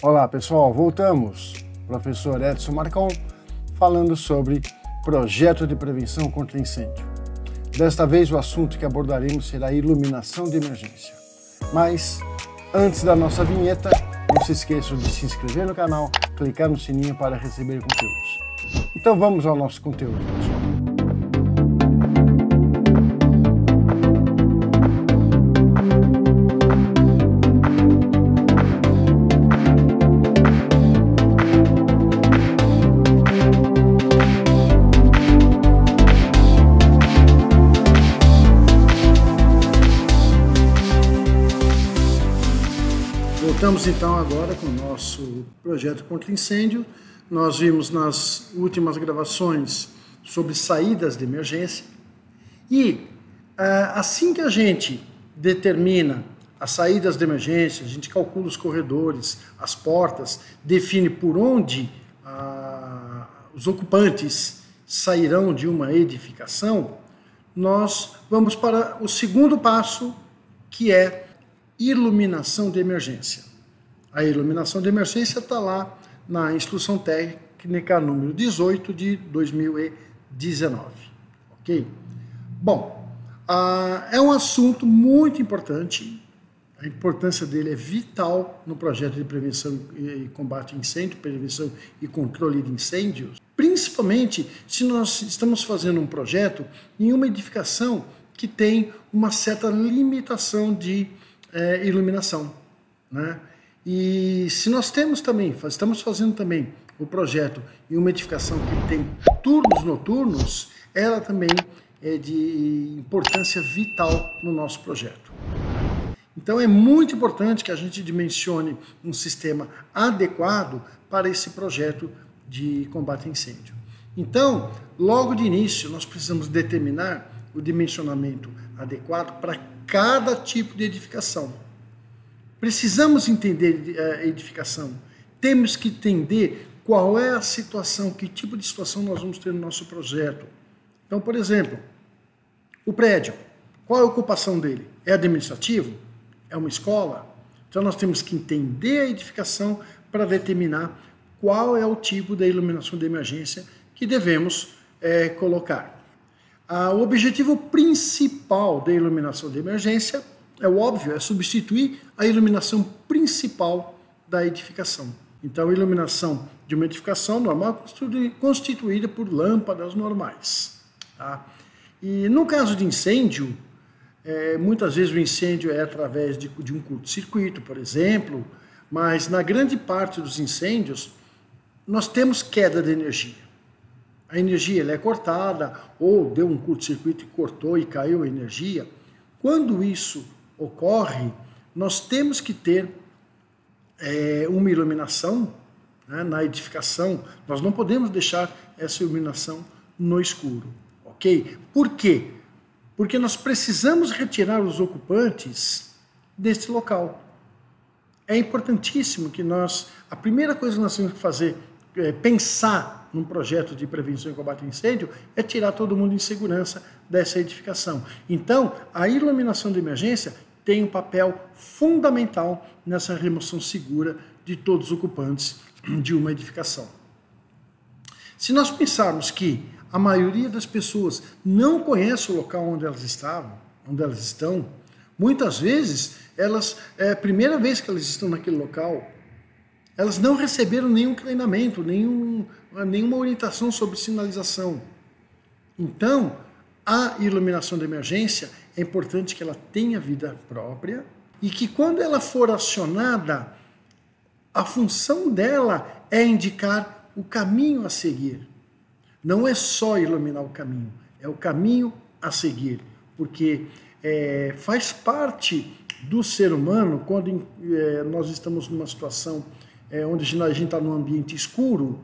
Olá pessoal, voltamos. Professor Edson Marcon falando sobre projeto de prevenção contra incêndio. Desta vez o assunto que abordaremos será a iluminação de emergência. Mas antes da nossa vinheta, não se esqueçam de se inscrever no canal, clicar no sininho para receber conteúdos. Então vamos ao nosso conteúdo, pessoal. Voltamos então agora com o nosso projeto contra incêndio. Nós vimos nas últimas gravações sobre saídas de emergência e assim que a gente determina as saídas de emergência, a gente calcula os corredores, as portas, define por onde os ocupantes sairão de uma edificação, nós vamos para o segundo passo, que é iluminação de emergência. A iluminação de emergência está lá na Instrução Técnica número 18 de 2019. Ok? Bom, é um assunto muito importante. A importância dele é vital no projeto de prevenção e combate a incêndio, prevenção e controle de incêndios, principalmente se nós estamos fazendo um projeto em uma edificação que tem uma certa limitação de iluminação, né? E se nós estamos fazendo também o projeto em uma edificação que tem turnos noturnos, ela também é de importância vital no nosso projeto. Então é muito importante que a gente dimensione um sistema adequado para esse projeto de combate a incêndio. Então, logo de início, nós precisamos determinar o dimensionamento adequado para cada tipo de edificação. Precisamos entender a edificação, temos que entender qual é a situação, que tipo de situação nós vamos ter no nosso projeto. Então, por exemplo, o prédio, qual é a ocupação dele? É administrativo? É uma escola? Então nós temos que entender a edificação para determinar qual é o tipo da iluminação de emergência que devemos colocar. O objetivo principal da iluminação de emergência é o óbvio, é substituir a iluminação principal da edificação. Então, a iluminação de uma edificação normal é constituída por lâmpadas normais. Tá? E no caso de incêndio, muitas vezes o incêndio é através de um curto-circuito, por exemplo, mas na grande parte dos incêndios, nós temos queda de energia. A energia ela é cortada, ou deu um curto-circuito e cortou e caiu a energia. Quando isso ocorre, nós temos que ter uma iluminação, né, na edificação. Nós não podemos deixar essa iluminação no escuro, ok? Por quê? Porque nós precisamos retirar os ocupantes deste local. É importantíssimo que a primeira coisa que nós temos que fazer, pensar num projeto de prevenção e combate a incêndio, é tirar todo mundo em segurança dessa edificação. Então, a iluminação de emergência tem um papel fundamental nessa remoção segura de todos os ocupantes de uma edificação. Se nós pensarmos que a maioria das pessoas não conhece o local onde elas estão, muitas vezes, é a primeira vez que elas estão naquele local, elas não receberam nenhum treinamento, nenhuma orientação sobre sinalização. Então, a iluminação de emergência é importante que ela tenha vida própria e que quando ela for acionada, a função dela é indicar o caminho a seguir. Não é só iluminar o caminho, é o caminho a seguir, porque faz parte do ser humano, quando nós estamos numa situação onde a gente está num ambiente escuro,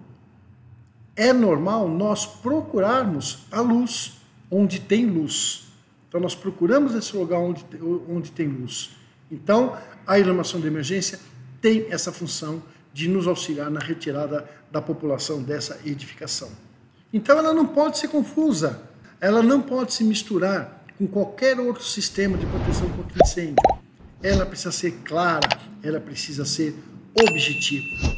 é normal nós procurarmos a luz onde tem luz. Então nós procuramos esse lugar onde tem luz. Então a iluminação de emergência tem essa função de nos auxiliar na retirada da população dessa edificação. Então ela não pode ser confusa, ela não pode se misturar com qualquer outro sistema de proteção contra incêndio. Ela precisa ser clara, ela precisa ser objetivo.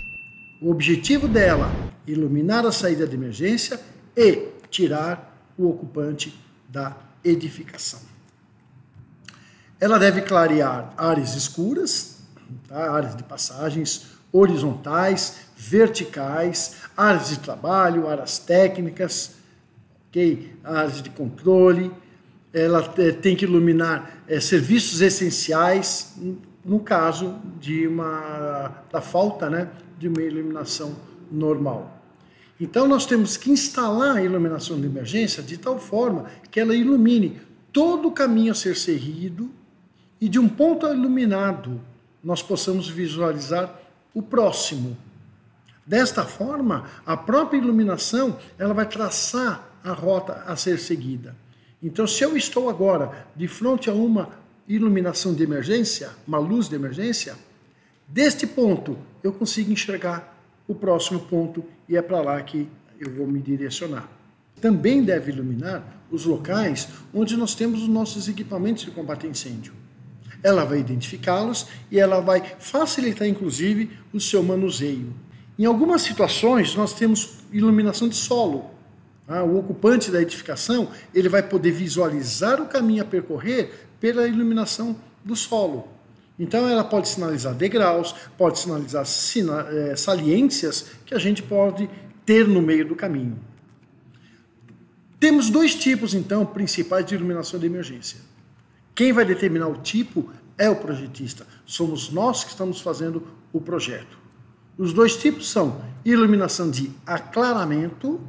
O objetivo dela é iluminar a saída de emergência e tirar o ocupante da edificação. Ela deve clarear áreas escuras, tá? Áreas de passagens horizontais, verticais, áreas de trabalho, áreas técnicas, okay? Áreas de controle. Ela tem que iluminar serviços essenciais, no caso da falta, né, de uma iluminação normal. Então nós temos que instalar a iluminação de emergência de tal forma que ela ilumine todo o caminho a ser seguido e de um ponto iluminado nós possamos visualizar o próximo. Desta forma, a própria iluminação ela vai traçar a rota a ser seguida. Então, se eu estou agora de frente a uma iluminação de emergência, uma luz de emergência, deste ponto eu consigo enxergar o próximo ponto e é para lá que eu vou me direcionar. Também deve iluminar os locais onde nós temos os nossos equipamentos de combate a incêndio. Ela vai identificá-los e ela vai facilitar, inclusive, o seu manuseio. Em algumas situações, nós temos iluminação de solo. O ocupante da edificação ele vai poder visualizar o caminho a percorrer pela iluminação do solo. Então ela pode sinalizar degraus, pode sinalizar saliências que a gente pode ter no meio do caminho. Temos dois tipos, então, principais de iluminação de emergência. Quem vai determinar o tipo é o projetista. Somos nós que estamos fazendo o projeto. Os dois tipos são iluminação de aclaramento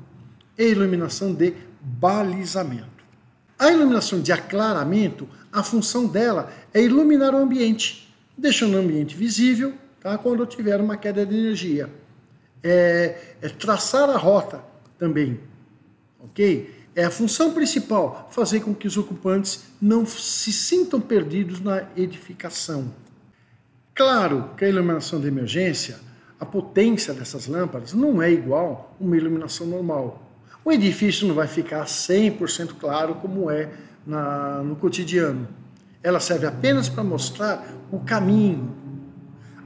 e iluminação de balizamento. A iluminação de aclaramento, a função dela é iluminar o ambiente, deixando o ambiente visível, tá, quando tiver uma queda de energia. É traçar a rota também, ok? É a função principal, fazer com que os ocupantes não se sintam perdidos na edificação. Claro que a iluminação de emergência, a potência dessas lâmpadas não é igual a uma iluminação normal. O edifício não vai ficar 100% claro como é no cotidiano. Ela serve apenas para mostrar o caminho.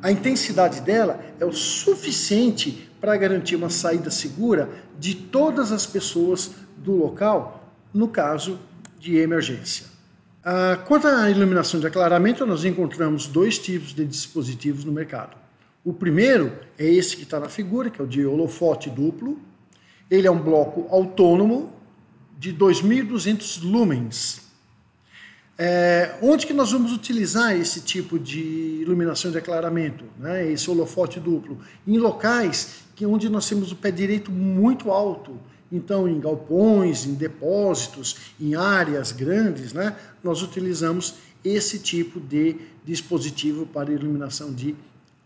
A intensidade dela é o suficiente para garantir uma saída segura de todas as pessoas do local, no caso de emergência. Quanto à iluminação de aclaramento, nós encontramos dois tipos de dispositivos no mercado. O primeiro é esse que está na figura, que é o de holofote duplo. Ele é um bloco autônomo de 2.200 lumens. Onde que nós vamos utilizar esse tipo de iluminação de aclaramento, né? Esse holofote duplo? Em locais onde nós temos o pé direito muito alto. Então, em galpões, em depósitos, em áreas grandes, né, nós utilizamos esse tipo de dispositivo para iluminação de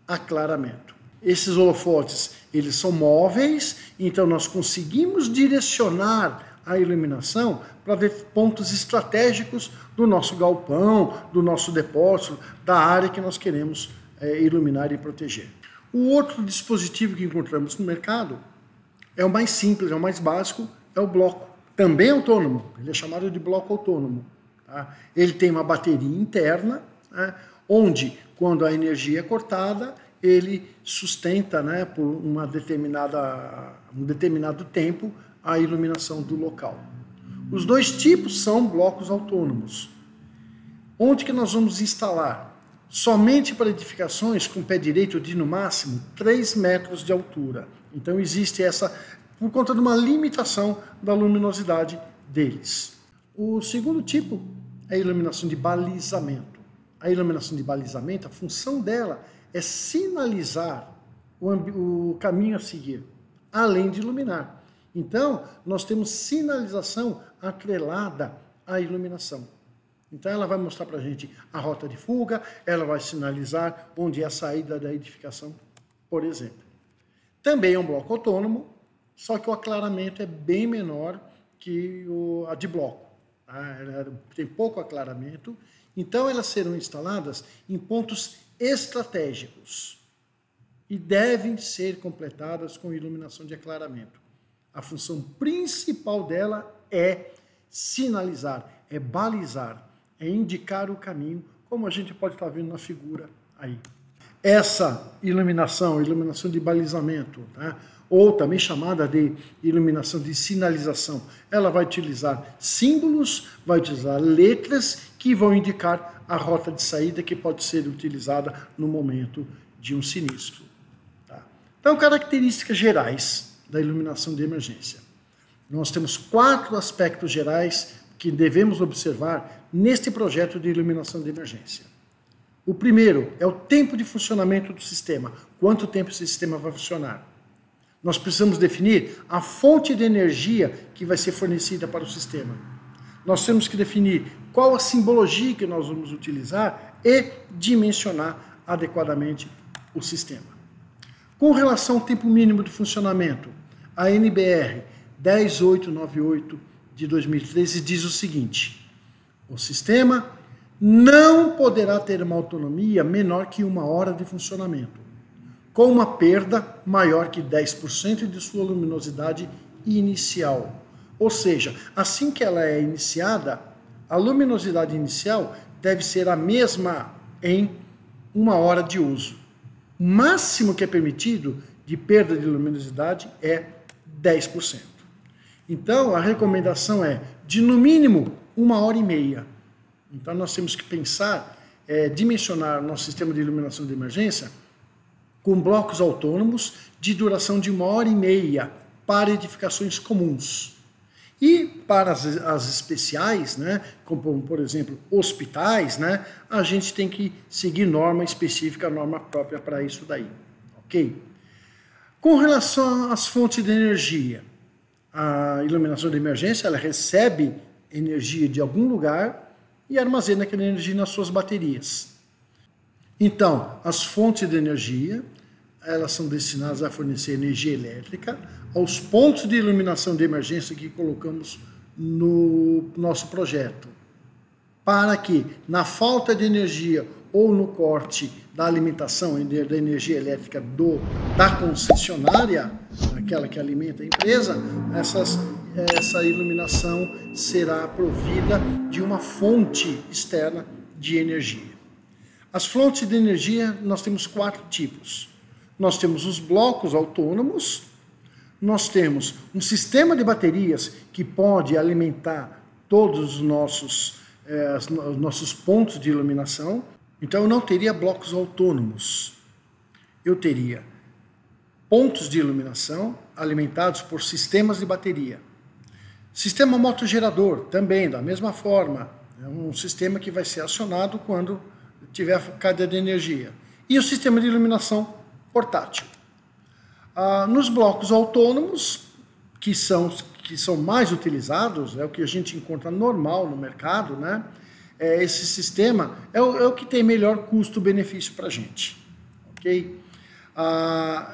aclaramento. Esses holofotes, eles são móveis, então nós conseguimos direcionar a iluminação para ver pontos estratégicos do nosso galpão, do nosso depósito, da área que nós queremos iluminar e proteger. O outro dispositivo que encontramos no mercado é o mais simples, é o mais básico, é o bloco. Também autônomo, ele é chamado de bloco autônomo. Tá? Ele tem uma bateria interna, né, onde, quando a energia é cortada, ele sustenta, né, por um determinado tempo a iluminação do local. Os dois tipos são blocos autônomos. Onde que nós vamos instalar? Somente para edificações com pé direito de, no máximo, 3 metros de altura. Então existe essa, por conta de uma limitação da luminosidade deles. O segundo tipo é a iluminação de balizamento. A iluminação de balizamento, a função dela é sinalizar o caminho a seguir, além de iluminar. Então, nós temos sinalização atrelada à iluminação. Então, ela vai mostrar para a gente a rota de fuga, ela vai sinalizar onde é a saída da edificação, por exemplo. Também é um bloco autônomo, só que o aclaramento é bem menor que a de bloco. Tá? Ela tem pouco aclaramento, então elas serão instaladas em pontos estratégicos e devem ser completadas com iluminação de aclaramento. A função principal dela é sinalizar, é balizar, é indicar o caminho, como a gente pode estar vendo na figura aí. Essa iluminação de balizamento, tá? Ou também chamada de iluminação de sinalização, ela vai utilizar símbolos, vai utilizar letras que vão indicar a rota de saída que pode ser utilizada no momento de um sinistro. Tá? Então, características gerais da iluminação de emergência. Nós temos 4 aspectos gerais que devemos observar neste projeto de iluminação de emergência. O primeiro é o tempo de funcionamento do sistema. Quanto tempo esse sistema vai funcionar? Nós precisamos definir a fonte de energia que vai ser fornecida para o sistema. Nós temos que definir qual a simbologia que nós vamos utilizar e dimensionar adequadamente o sistema. Com relação ao tempo mínimo de funcionamento, a NBR 10898 de 2013 diz o seguinte: o sistema não poderá ter uma autonomia menor que 1 hora de funcionamento, com uma perda maior que 10% de sua luminosidade inicial. Ou seja, assim que ela é iniciada, a luminosidade inicial deve ser a mesma em 1 hora de uso. O máximo que é permitido de perda de luminosidade é 10%. Então, a recomendação é de, no mínimo, 1h30. Então, nós temos que pensar, dimensionar nosso sistema de iluminação de emergência com blocos autônomos de duração de 1h30 para edificações comuns. E para as especiais, né, como por exemplo hospitais, né, a gente tem que seguir norma específica, norma própria para isso daí. Ok? Com relação às fontes de energia, a iluminação de emergência ela recebe energia de algum lugar e armazena aquela energia nas suas baterias. Então, as fontes de energia, elas são destinadas a fornecer energia elétrica aos pontos de iluminação de emergência que colocamos no nosso projeto, para que, na falta de energia ou no corte da alimentação da energia elétrica da concessionária, aquela que alimenta a empresa, essa iluminação será provida de uma fonte externa de energia. As fontes de energia, nós temos 4 tipos. Nós temos os blocos autônomos, nós temos um sistema de baterias que pode alimentar todos os nossos pontos de iluminação. Então, eu não teria blocos autônomos. Eu teria pontos de iluminação alimentados por sistemas de bateria. Sistema motogerador, também, da mesma forma. É um sistema que vai ser acionado quando tiver queda de energia. E o sistema de iluminação portátil. Nos blocos autônomos, que são mais utilizados, é o que a gente encontra normal no mercado, né? Esse sistema é o que tem melhor custo-benefício para a gente. Okay?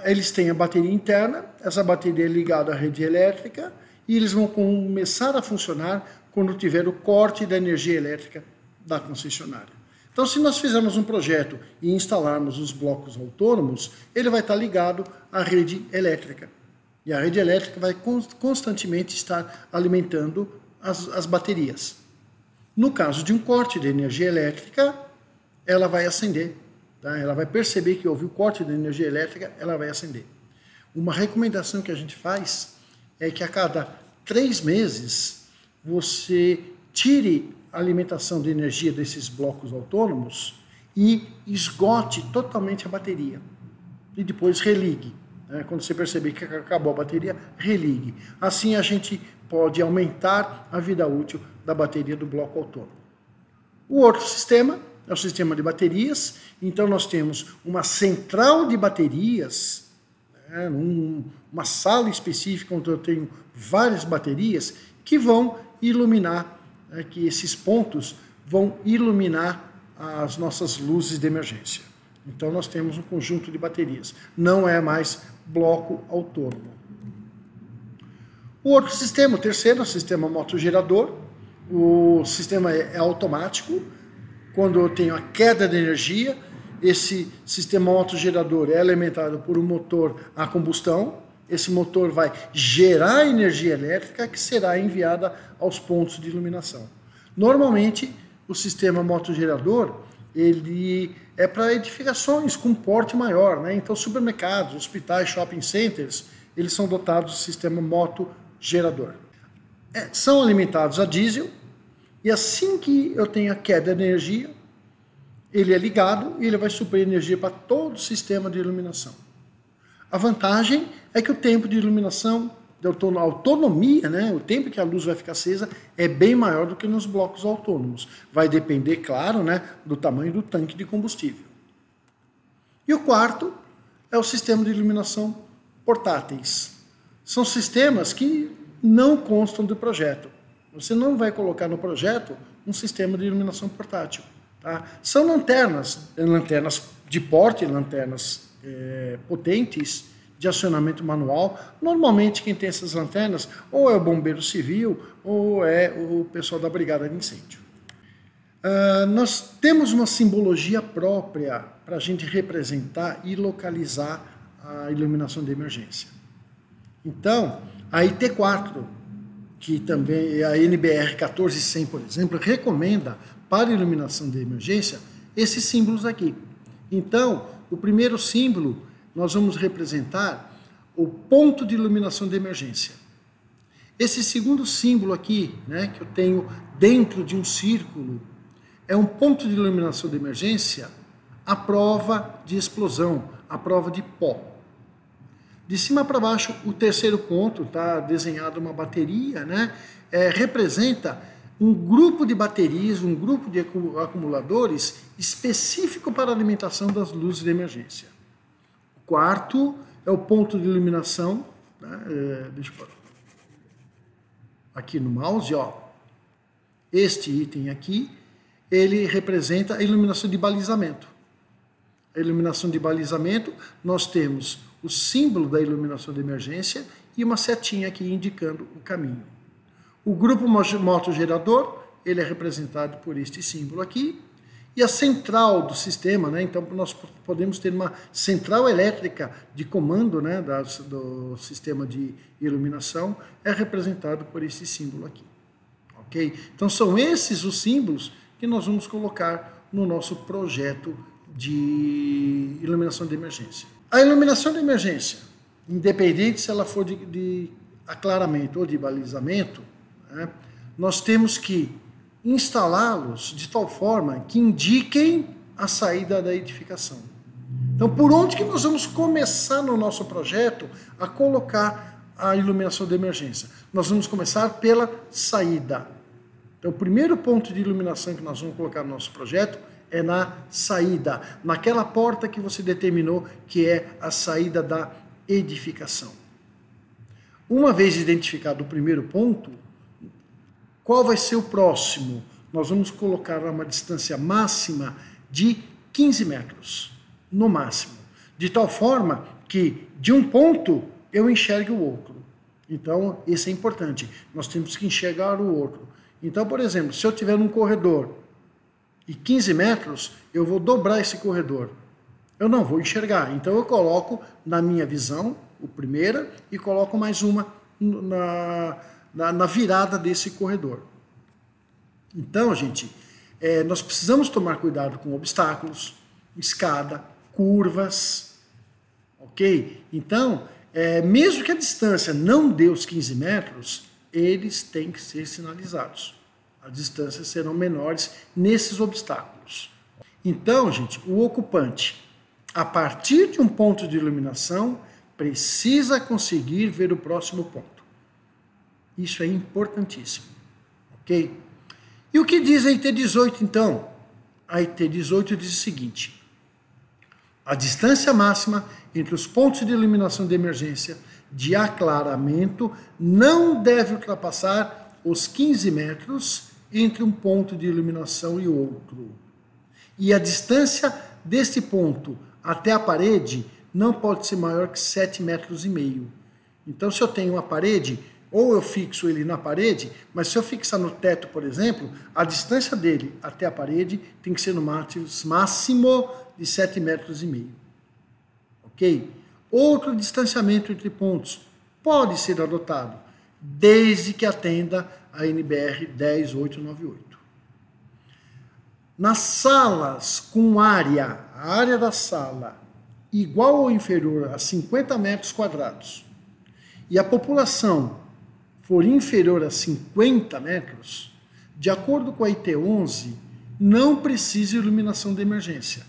Eles têm a bateria interna, essa bateria é ligada à rede elétrica e eles vão começar a funcionar quando tiver o corte da energia elétrica da concessionária. Então, se nós fizermos um projeto e instalarmos os blocos autônomos, ele vai estar ligado à rede elétrica. E a rede elétrica vai constantemente estar alimentando as baterias. No caso de um corte de energia elétrica, ela vai acender. Tá? Ela vai perceber que houve o corte de energia elétrica, ela vai acender. Uma recomendação que a gente faz é que a cada 3 meses você tire a alimentação de energia desses blocos autônomos e esgote totalmente a bateria. E depois religue. Quando você perceber que acabou a bateria, religue. Assim a gente pode aumentar a vida útil da bateria do bloco autônomo. O outro sistema é o sistema de baterias. Então nós temos uma central de baterias, uma sala específica onde eu tenho várias baterias que vão iluminar, que esses pontos vão iluminar as nossas luzes de emergência. Então nós temos um conjunto de baterias, não é mais bloco autônomo. O outro sistema, o terceiro, é o sistema motogerador. O sistema é automático. Quando eu tenho a queda de energia, esse sistema motogerador é alimentado por um motor a combustão. Esse motor vai gerar energia elétrica que será enviada aos pontos de iluminação. Normalmente, o sistema motogerador ele é para edificações com porte maior, né? Então, supermercados, hospitais, shopping centers, eles são dotados do sistema moto-gerador. São alimentados a diesel, e assim que eu tenho a queda de energia, ele é ligado e ele vai suprir energia para todo o sistema de iluminação. A vantagem é que o tempo de iluminação, a autonomia, né, o tempo que a luz vai ficar acesa, é bem maior do que nos blocos autônomos. Vai depender, claro, né, do tamanho do tanque de combustível. E o quarto é o sistema de iluminação portáteis. São sistemas que não constam do projeto. Você não vai colocar no projeto um sistema de iluminação portátil. Tá? São lanternas de porte, lanternas potentes, de acionamento manual. Normalmente quem tem essas lanternas ou é o bombeiro civil ou é o pessoal da brigada de incêndio. Nós temos uma simbologia própria para a gente representar e localizar a iluminação de emergência. Então, a IT4, que também a NBR 1400, por exemplo, recomenda para iluminação de emergência esses símbolos aqui. Então, o primeiro símbolo, nós vamos representar o ponto de iluminação de emergência. Esse segundo símbolo aqui, né, que eu tenho dentro de um círculo, é um ponto de iluminação de emergência à prova de explosão, à prova de pó. De cima para baixo, o terceiro ponto, está desenhado uma bateria, né, representa um grupo de baterias, um grupo de acumuladores específico para a alimentação das luzes de emergência. O quarto é o ponto de iluminação, né, deixa eu aqui no mouse, ó. Este item aqui, ele representa a iluminação de balizamento. A iluminação de balizamento, nós temos o símbolo da iluminação de emergência e uma setinha aqui indicando o caminho. O grupo motogerador, ele é representado por este símbolo aqui. E a central do sistema, né? Então nós podemos ter uma central elétrica de comando, né, do sistema de iluminação, é representado por esse símbolo aqui. Ok? Então são esses os símbolos que nós vamos colocar no nosso projeto de iluminação de emergência. A iluminação de emergência, independente se ela for de aclaramento ou de balizamento, né, nós temos que instalá-los de tal forma que indiquem a saída da edificação. Então, por onde que nós vamos começar no nosso projeto a colocar a iluminação de emergência? Nós vamos começar pela saída. Então, o primeiro ponto de iluminação que nós vamos colocar no nosso projeto é na saída, naquela porta que você determinou que é a saída da edificação. Uma vez identificado o primeiro ponto, qual vai ser o próximo? Nós vamos colocar uma distância máxima de 15 metros, no máximo. De tal forma que de um ponto eu enxergue o outro. Então, isso é importante. Nós temos que enxergar o outro. Então, por exemplo, se eu tiver num corredor e 15 metros, eu vou dobrar esse corredor. Eu não vou enxergar. Então, eu coloco na minha visão, o primeiro, e coloco mais uma na virada desse corredor. Então, gente, nós precisamos tomar cuidado com obstáculos, escada, curvas, ok? Então, mesmo que a distância não dê os 15 metros, eles têm que ser sinalizados. As distâncias serão menores nesses obstáculos. Então, gente, o ocupante, a partir de um ponto de iluminação, precisa conseguir ver o próximo ponto. Isso é importantíssimo, ok? E o que diz a IT18, então? A IT18 diz o seguinte: a distância máxima entre os pontos de iluminação de emergência de aclaramento não deve ultrapassar os 15 metros entre um ponto de iluminação e outro. E a distância desse ponto até a parede não pode ser maior que 7,5 metros. Então, se eu tenho uma parede, ou eu fixo ele na parede, mas se eu fixar no teto, por exemplo, a distância dele até a parede tem que ser no máximo de 7,5 metros. Ok? Outro distanciamento entre pontos pode ser adotado, desde que atenda a NBR 10898. Nas salas com área, a área da sala igual ou inferior a 50 metros quadrados e a população for inferior a 50 metros, de acordo com a IT11, não precisa iluminação de emergência,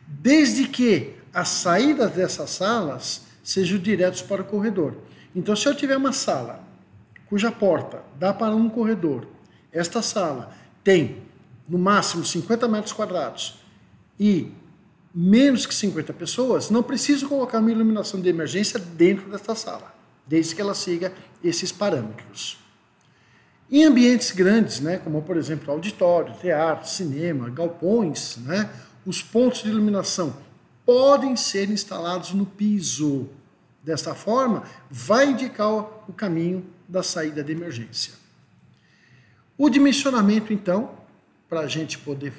desde que as saídas dessas salas sejam diretas para o corredor. Então, se eu tiver uma sala cuja porta dá para um corredor, esta sala tem no máximo 50 metros quadrados e menos que 50 pessoas, não preciso colocar uma iluminação de emergência dentro desta sala, desde que ela siga esses parâmetros. Em ambientes grandes, né, como por exemplo auditório, teatro, cinema, galpões, né, os pontos de iluminação podem ser instalados no piso. Desta forma, vai indicar o caminho da saída de emergência. O dimensionamento, então, para a gente poder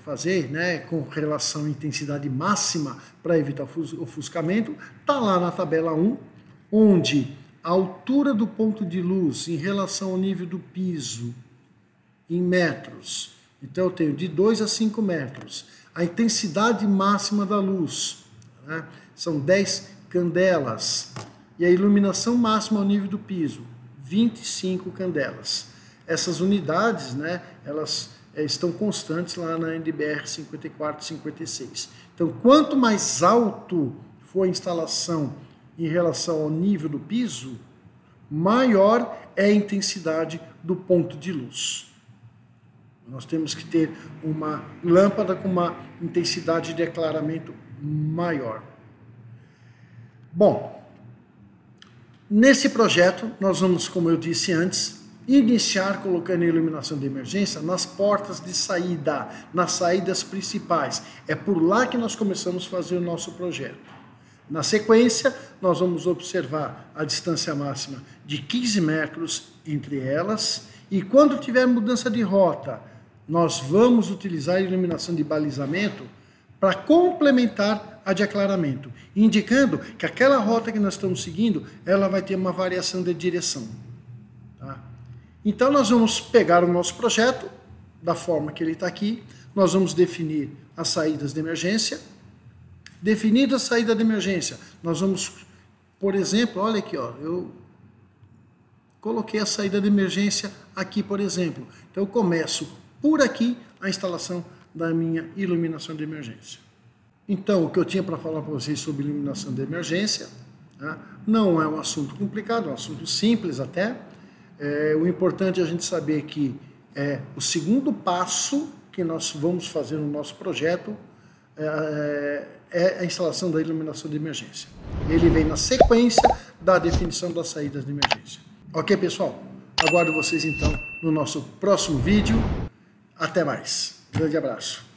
fazer, né, com relação à intensidade máxima para evitar ofuscamento, está lá na tabela 1, onde a altura do ponto de luz em relação ao nível do piso em metros. Então eu tenho de 2 a 5 metros. A intensidade máxima da luz, né, são 10 candelas. E a iluminação máxima ao nível do piso, 25 candelas. Essas unidades, né, elas estão constantes lá na NBR 5456. Então, quanto mais alto for a instalação em relação ao nível do piso, maior é a intensidade do ponto de luz. Nós temos que ter uma lâmpada com uma intensidade de aclaramento maior. Bom, nesse projeto nós vamos, como eu disse antes, iniciar colocando a iluminação de emergência nas portas de saída, nas saídas principais. É por lá que nós começamos a fazer o nosso projeto. Na sequência, nós vamos observar a distância máxima de 15 metros entre elas e quando tiver mudança de rota, nós vamos utilizar a iluminação de balizamento para complementar a de aclaramento, indicando que aquela rota que nós estamos seguindo, ela vai ter uma variação de direção. Tá? Então, nós vamos pegar o nosso projeto, da forma que ele está aqui, nós vamos definir as saídas de emergência. Definida a saída de emergência, nós vamos, por exemplo, olha aqui, ó, eu coloquei a saída de emergência aqui, por exemplo. Então, eu começo por aqui a instalação da minha iluminação de emergência. Então, o que eu tinha para falar para vocês sobre iluminação de emergência, tá? Não é um assunto complicado, é um assunto simples até. O importante é a gente saber que o segundo passo que nós vamos fazer no nosso projeto é a instalação da iluminação de emergência. Ele vem na sequência da definição das saídas de emergência. Ok, pessoal? Aguardo vocês então no nosso próximo vídeo. Até mais. Grande abraço.